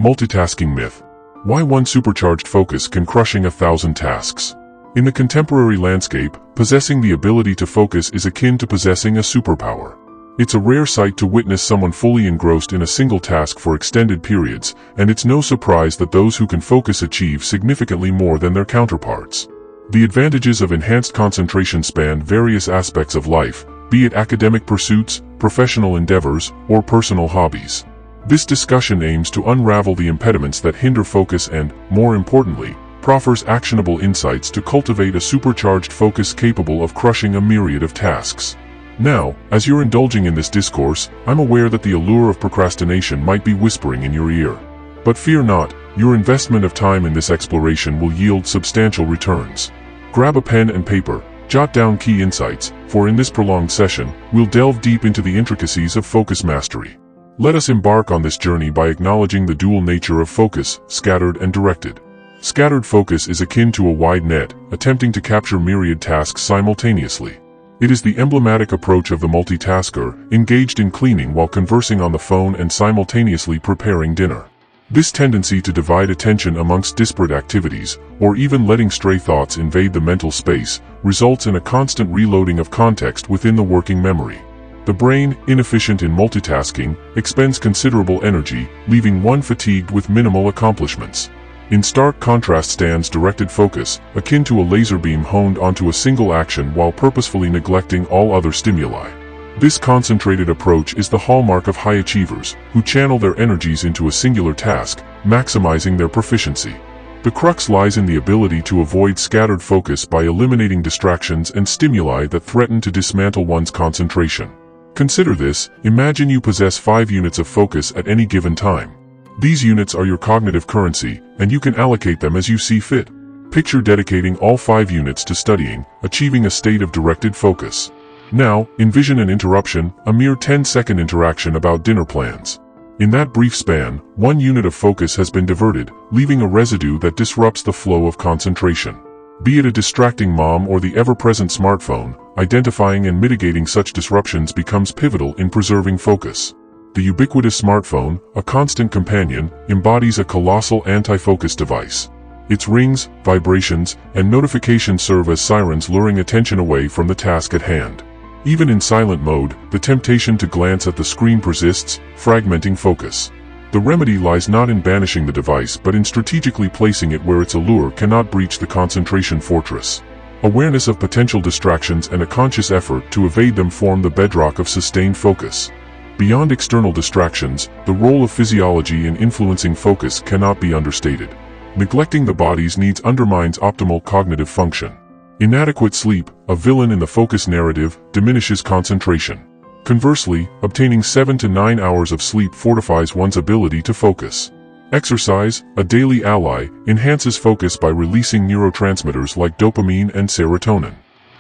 Multitasking myth. Why one supercharged focus can crushing 1,000 tasks. In the contemporary landscape, possessing the ability to focus is akin to possessing a superpower. It's a rare sight to witness someone fully engrossed in a single task for extended periods, and it's no surprise that those who can focus achieve significantly more than their counterparts. The advantages of enhanced concentration span various aspects of life, be it academic pursuits, professional endeavors, or personal hobbies. This discussion aims to unravel the impediments that hinder focus and, more importantly, proffers actionable insights to cultivate a supercharged focus capable of crushing a myriad of tasks. Now, as you're indulging in this discourse, I'm aware that the allure of procrastination might be whispering in your ear. But fear not, your investment of time in this exploration will yield substantial returns. Grab a pen and paper, jot down key insights, for in this prolonged session, we'll delve deep into the intricacies of focus mastery. Let us embark on this journey by acknowledging the dual nature of focus, scattered and directed. Scattered focus is akin to a wide net, attempting to capture myriad tasks simultaneously. It is the emblematic approach of the multitasker, engaged in cleaning while conversing on the phone and simultaneously preparing dinner. This tendency to divide attention amongst disparate activities, or even letting stray thoughts invade the mental space, results in a constant reloading of context within the working memory. The brain, inefficient in multitasking, expends considerable energy, leaving one fatigued with minimal accomplishments. In stark contrast stands directed focus, akin to a laser beam honed onto a single action while purposefully neglecting all other stimuli. This concentrated approach is the hallmark of high achievers, who channel their energies into a singular task, maximizing their proficiency. The crux lies in the ability to avoid scattered focus by eliminating distractions and stimuli that threaten to dismantle one's concentration. Consider this: imagine you possess 5 units of focus at any given time. These units are your cognitive currency, and you can allocate them as you see fit. Picture dedicating all 5 units to studying, achieving a state of directed focus. Now, envision an interruption, a mere 10-second interaction about dinner plans. In that brief span, 1 unit of focus has been diverted, leaving a residue that disrupts the flow of concentration. Be it a distracting mom or the ever-present smartphone, identifying and mitigating such disruptions becomes pivotal in preserving focus. The ubiquitous smartphone, a constant companion, embodies a colossal anti-focus device. Its rings, vibrations, and notifications serve as sirens luring attention away from the task at hand. Even in silent mode, the temptation to glance at the screen persists, fragmenting focus. The remedy lies not in banishing the device but in strategically placing it where its allure cannot breach the concentration fortress. Awareness of potential distractions and a conscious effort to evade them form the bedrock of sustained focus. Beyond external distractions, the role of physiology in influencing focus cannot be understated. Neglecting the body's needs undermines optimal cognitive function. Inadequate sleep, a villain in the focus narrative, diminishes concentration. Conversely, obtaining 7 to 9 hours of sleep fortifies one's ability to focus. Exercise, a daily ally, enhances focus by releasing neurotransmitters like dopamine and serotonin.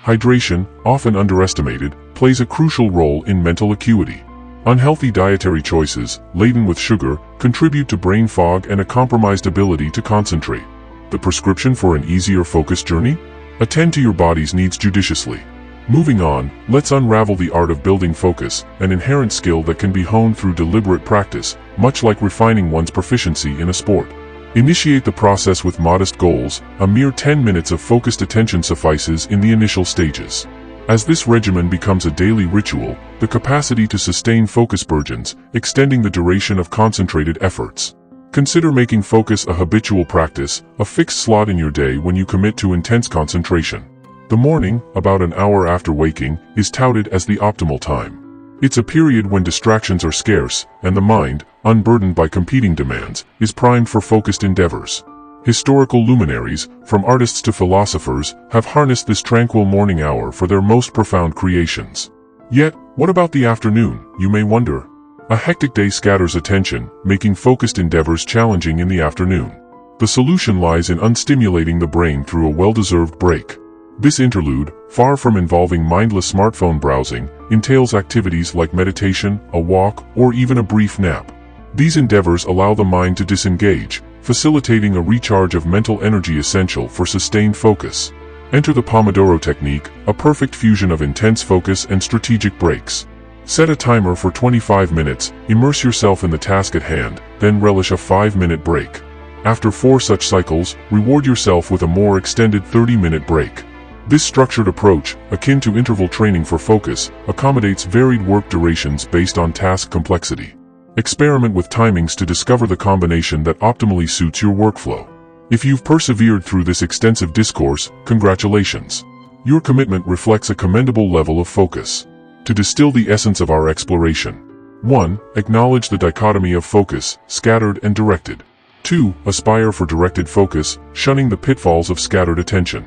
Hydration, often underestimated, plays a crucial role in mental acuity. Unhealthy dietary choices, laden with sugar, contribute to brain fog and a compromised ability to concentrate. The prescription for an easier focus journey? Attend to your body's needs judiciously. Moving on, let's unravel the art of building focus, an inherent skill that can be honed through deliberate practice, much like refining one's proficiency in a sport. Initiate the process with modest goals. A mere 10 minutes of focused attention suffices in the initial stages. As this regimen becomes a daily ritual, the capacity to sustain focus burgeons, extending the duration of concentrated efforts. Consider making focus a habitual practice, a fixed slot in your day when you commit to intense concentration. The morning, about an hour after waking, is touted as the optimal time. It's a period when distractions are scarce, and the mind, unburdened by competing demands, is primed for focused endeavors. Historical luminaries, from artists to philosophers, have harnessed this tranquil morning hour for their most profound creations. Yet, what about the afternoon, you may wonder? A hectic day scatters attention, making focused endeavors challenging in the afternoon. The solution lies in unstimulating the brain through a well-deserved break. This interlude, far from involving mindless smartphone browsing, entails activities like meditation, a walk, or even a brief nap. These endeavors allow the mind to disengage, facilitating a recharge of mental energy essential for sustained focus. Enter the Pomodoro technique, a perfect fusion of intense focus and strategic breaks. Set a timer for 25 minutes, immerse yourself in the task at hand, then relish a 5-minute break. After 4 such cycles, reward yourself with a more extended 30-minute break. This structured approach, akin to interval training for focus, accommodates varied work durations based on task complexity. Experiment with timings to discover the combination that optimally suits your workflow. If you've persevered through this extensive discourse, congratulations. Your commitment reflects a commendable level of focus. To distill the essence of our exploration: 1. Acknowledge the dichotomy of focus, scattered and directed. 2. Aspire for directed focus, shunning the pitfalls of scattered attention.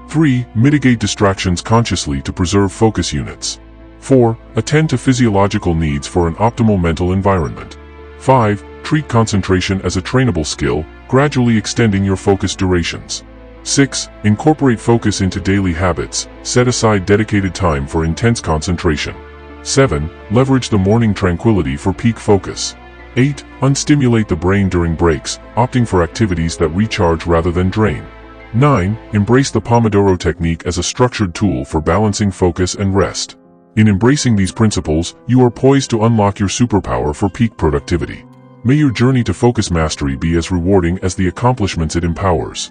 3. Mitigate distractions consciously to preserve focus units. 4. Attend to physiological needs for an optimal mental environment. 5. Treat concentration as a trainable skill, gradually extending your focus durations. 6. Incorporate focus into daily habits, set aside dedicated time for intense concentration. 7. Leverage the morning tranquility for peak focus. 8. Unstimulate the brain during breaks, opting for activities that recharge rather than drain. 9. Embrace the Pomodoro technique as a structured tool for balancing focus and rest. In embracing these principles, you are poised to unlock your superpower for peak productivity. May your journey to focus mastery be as rewarding as the accomplishments it empowers.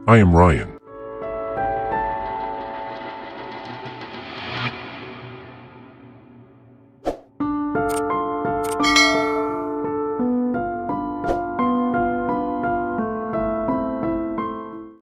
I am Ryan.